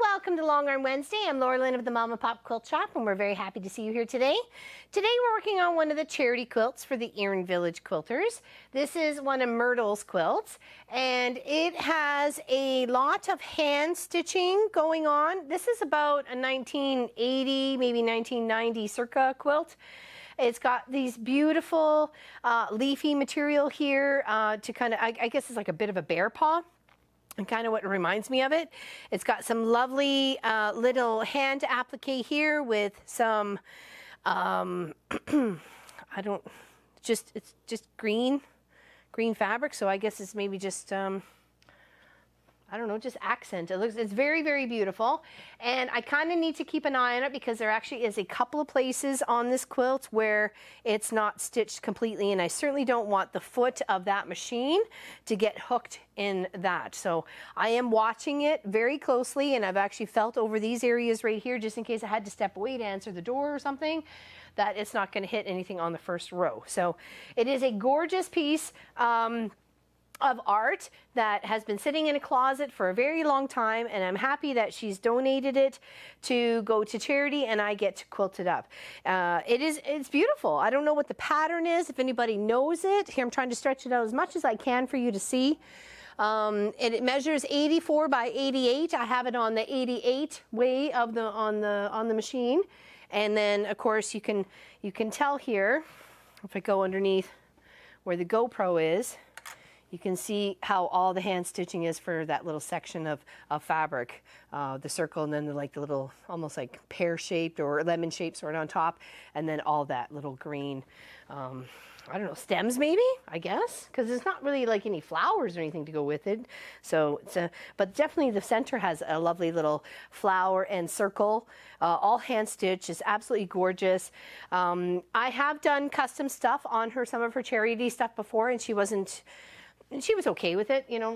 Welcome to Long Arm Wednesday. I'm Laura Lynn of the Mama Pop Quilt Shop, and we're very happy to see you here today. Today we're working on one of the charity quilts for the Erin Village Quilters. This is one of Myrtle's quilts, and it has a lot of hand stitching going on. This is about a 1980, maybe 1990 circa quilt. It's got these beautiful leafy material here to kind of, I guess it's like a bit of a bear paw. And kind of what reminds me of it. It's got some lovely little hand applique here with some, it's just green fabric. So I guess it's maybe just, I don't know, just accent. It's very, very beautiful. And I kind of need to keep an eye on it because there actually is a couple of places on this quilt where it's not stitched completely. And I certainly don't want the foot of that machine to get hooked in that. So I am watching it very closely, and I've actually felt over these areas right here, just in case I had to step away to answer the door or something, that it's not going to hit anything on the first row. So it is a gorgeous piece of art that has been sitting in a closet for a very long time, and I'm happy that she's donated it to go to charity and I get to quilt it up. It's beautiful. I don't know what the pattern is, if anybody knows it. Here I'm trying to stretch it out as much as I can for you to see. It measures 84 by 88. I have it on the 88 way of on the machine, and then of course you can tell here if I go underneath where the GoPro is. You can see how all the hand stitching is for that little section of fabric, the circle, and then the little, almost like pear-shaped or lemon-shaped sort of on top, and then all that little green, I don't know, stems maybe, I guess, because there's not really like any flowers or anything to go with it. So, but definitely the center has a lovely little flower and circle, all hand stitched. It's absolutely gorgeous. I have done custom stuff on some of her charity stuff before, and she was okay with it, you know,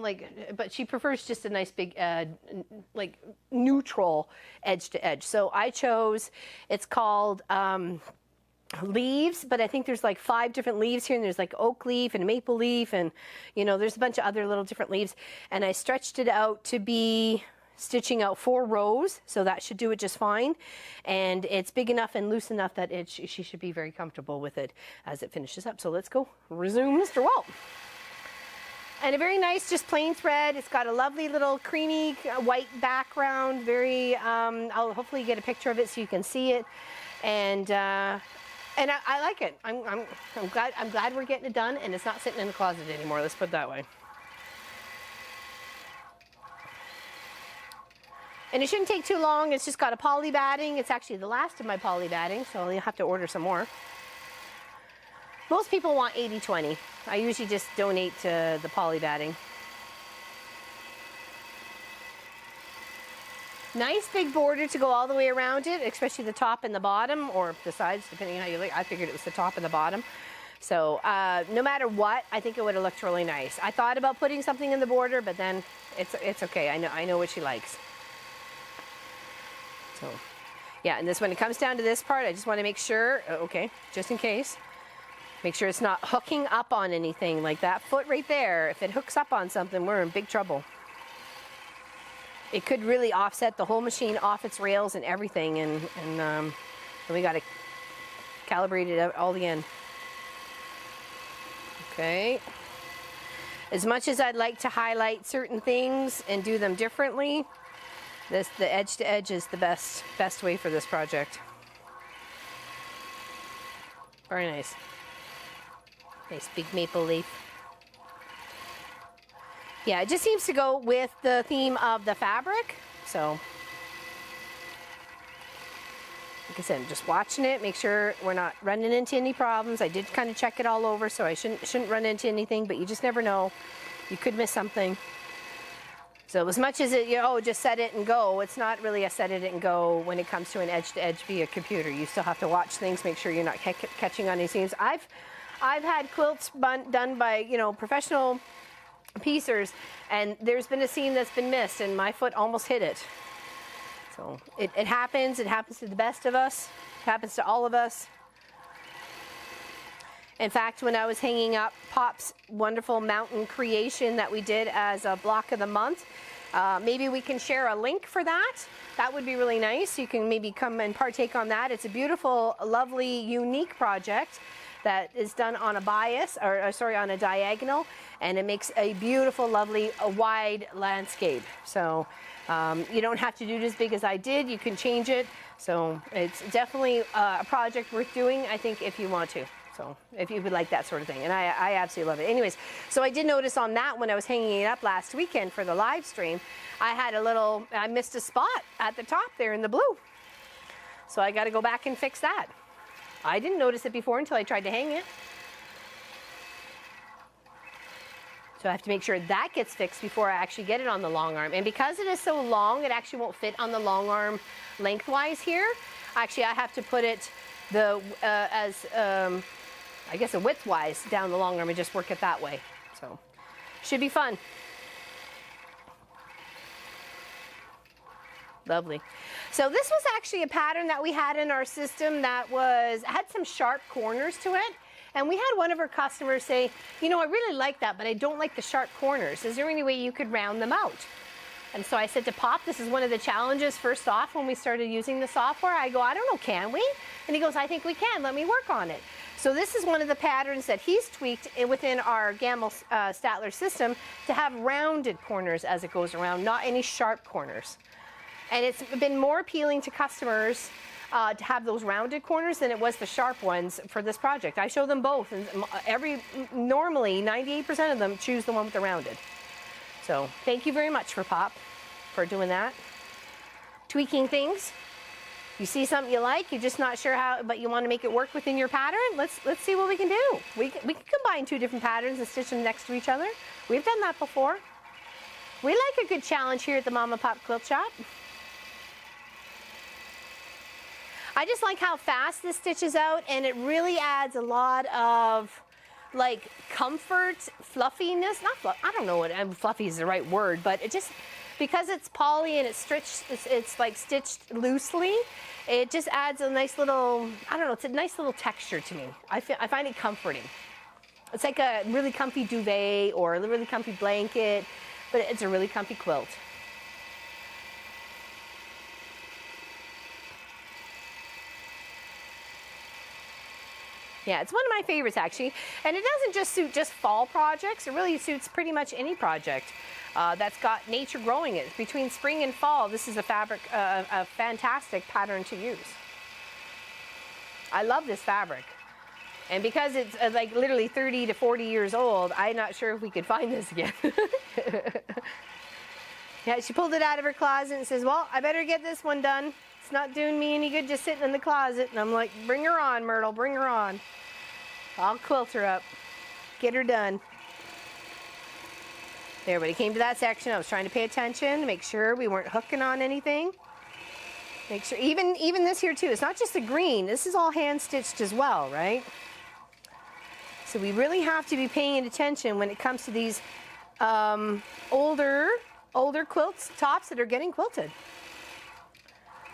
but she prefers just a nice big, like neutral edge to edge. So I chose, it's called leaves, but I think there's like 5 different leaves here, and there's like oak leaf and maple leaf, and you know, there's a bunch of other little different leaves. And I stretched it out to be stitching out 4 rows, so that should do it just fine. And it's big enough and loose enough that she should be very comfortable with it as it finishes up. So let's go resume Mr. Walt. And a very nice, just plain thread. It's got a lovely little creamy white background. Very, I'll hopefully get a picture of it so you can see it. And I like it. I'm glad we're getting it done, and it's not sitting in the closet anymore. Let's put it that way. And it shouldn't take too long. It's just got a poly batting. It's actually the last of my poly batting, so you'll have to order some more. Most people want 80-20. I usually just donate to the poly batting. Nice big border to go all the way around it, especially the top and the bottom, or the sides, depending on how you like. I figured it was the top and the bottom. So no matter what, I think it would have looked really nice. I thought about putting something in the border, but then it's okay. I know what she likes. So yeah, and when it comes down to this part, I just want to make sure, okay, just in case. Make sure it's not hooking up on anything, like that foot right there. If it hooks up on something, we're in big trouble. It could really offset the whole machine off its rails and everything, and we got to calibrate it out all the end. Okay. As much as I'd like to highlight certain things and do them differently, the edge to edge is the best way for this project. Very nice. Nice big maple leaf. Yeah, it just seems to go with the theme of the fabric. So, like I said, I'm just watching it, make sure we're not running into any problems. I did kind of check it all over, so I shouldn't run into anything, but you just never know. You could miss something. So as much as it, just set it and go, it's not really a set it and go when it comes to an edge to edge via computer. You still have to watch things, make sure you're not catching on any seams. I've had quilts done by, you know, professional piecers, and there's been a seam that's been missed and my foot almost hit it. So it happens. It happens to the best of us. It happens to all of us. In fact, when I was hanging up Pop's wonderful mountain creation that we did as a block of the month, maybe we can share a link for that. That would be really nice. You can maybe come and partake on that. It's a beautiful, lovely, unique project that is done on a bias, or sorry, on a diagonal, and it makes a beautiful, lovely, wide landscape. So you don't have to do it as big as I did. You can change it. So it's definitely a project worth doing, I think, if you want to. So if you would like that sort of thing, and I absolutely love it. Anyways, so I did notice on that when I was hanging it up last weekend for the live stream, I missed a spot at the top there in the blue. So I got to go back and fix that. I didn't notice it before until I tried to hang it. So I have to make sure that gets fixed before I actually get it on the long arm. And because it is so long, it actually won't fit on the long arm lengthwise here. Actually, I have to put it I guess a width-wise down the long arm and just work it that way. So, should be fun. Lovely. So this was actually a pattern that we had in our system that had some sharp corners to it. And we had one of our customers say, you know, I really like that, but I don't like the sharp corners. Is there any way you could round them out? And so I said to Pop, this is one of the challenges first off when we started using the software. I go, I don't know, can we? And he goes, I think we can. Let me work on it. So this is one of the patterns that he's tweaked within our Gammill Statler system to have rounded corners as it goes around, not any sharp corners. And it's been more appealing to customers to have those rounded corners than it was the sharp ones for this project. I show them both, and normally 98% of them choose the one with the rounded. So thank you very much for Pop for doing that. Tweaking things. You see something you like, you're just not sure how, but you want to make it work within your pattern. Let's see what we can do. We can combine two different patterns and stitch them next to each other. We've done that before. We like a good challenge here at the Mama Pop Quilt Shop. I just like how fast this stitches out, and it really adds a lot of like comfort, fluffiness. I don't know what fluffy is the right word, but it just, because it's poly and it's like stitched loosely, it just adds a nice little, I don't know, it's a nice little texture to me. I find it comforting. It's like a really comfy duvet or a really comfy blanket, but it's a really comfy quilt. Yeah, it's one of my favorites actually. And it doesn't just suit just fall projects, it really suits pretty much any project that's got nature growing it. Between spring and fall, this is a fantastic pattern to use. I love this fabric. And because it's like literally 30 to 40 years old, I'm not sure if we could find this again. Yeah, she pulled it out of her closet and says, well, I better get this one done. It's not doing me any good just sitting in the closet. And I'm like, bring her on, Myrtle, bring her on. I'll quilt her up, get her done. There, but it came to that section. I was trying to pay attention to make sure we weren't hooking on anything. Make sure, even this here too, it's not just the green. This is all hand stitched as well, right? So we really have to be paying attention when it comes to these older quilts, tops that are getting quilted.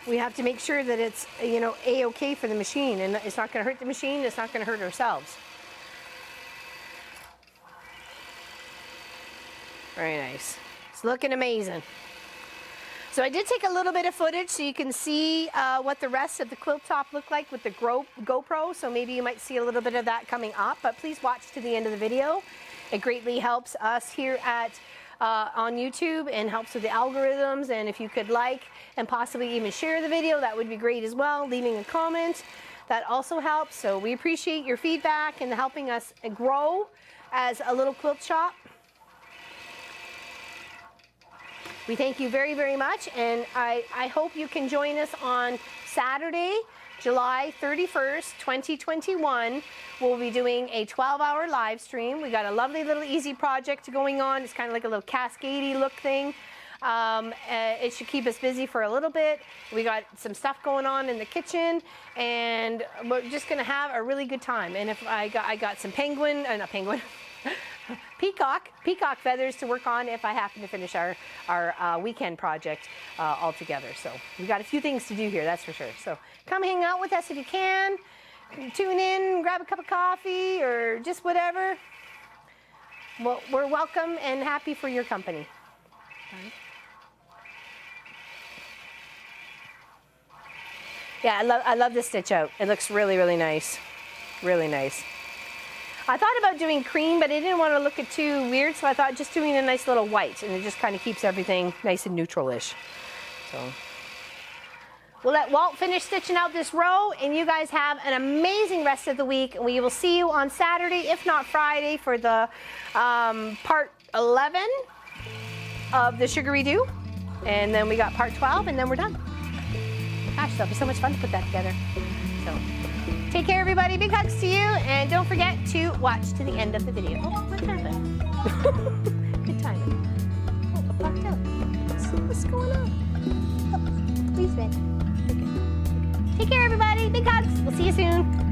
We have to make sure that it's, you know, a-okay for the machine, and it's not going to hurt the machine, it's not going to hurt ourselves. Very nice. It's looking amazing. So I did take a little bit of footage so you can see what the rest of the quilt top looked like with the GoPro, so maybe you might see a little bit of that coming up, but please watch to the end of the video. It greatly helps us here at on YouTube and helps with the algorithms, and if you could like and possibly even share the video, that would be great as well. Leaving a comment, that also helps. So we appreciate your feedback and helping us grow as a little quilt shop. We thank you very, very much, and I hope you can join us on Saturday, July 31st, 2021. We'll be doing a 12-hour live stream. We got a lovely little easy project going on. It's kind of like a little cascadey look thing. It should keep us busy for a little bit. We got some stuff going on in the kitchen, and we're just gonna have a really good time. And if I got some peacock feathers to work on if I happen to finish our weekend project all together. So we got a few things to do here, that's for sure. So come hang out with us if you can. Tune in, grab a cup of coffee or just whatever. Well, we're welcome and happy for your company. Yeah, I love this stitch out. It looks really, really nice. Really nice. I thought about doing cream, but I didn't want to look it too weird, so I thought just doing a nice little white, and it just kind of keeps everything nice and neutral-ish. So we'll let Walt finish stitching out this row, and you guys have an amazing rest of the week. We will see you on Saturday, if not Friday, for the part 11 of the Sugary Doo. And then we got part 12, and then we're done. Gosh, that'll be so much fun to put that together. So take care, everybody. Big hugs to you, and don't forget to watch to the end of the video. Oh, what happened? Good timing. Oh, a blacked out. What's going on? Oh, please, Ben. Okay. Take care, everybody. Big hugs. We'll see you soon.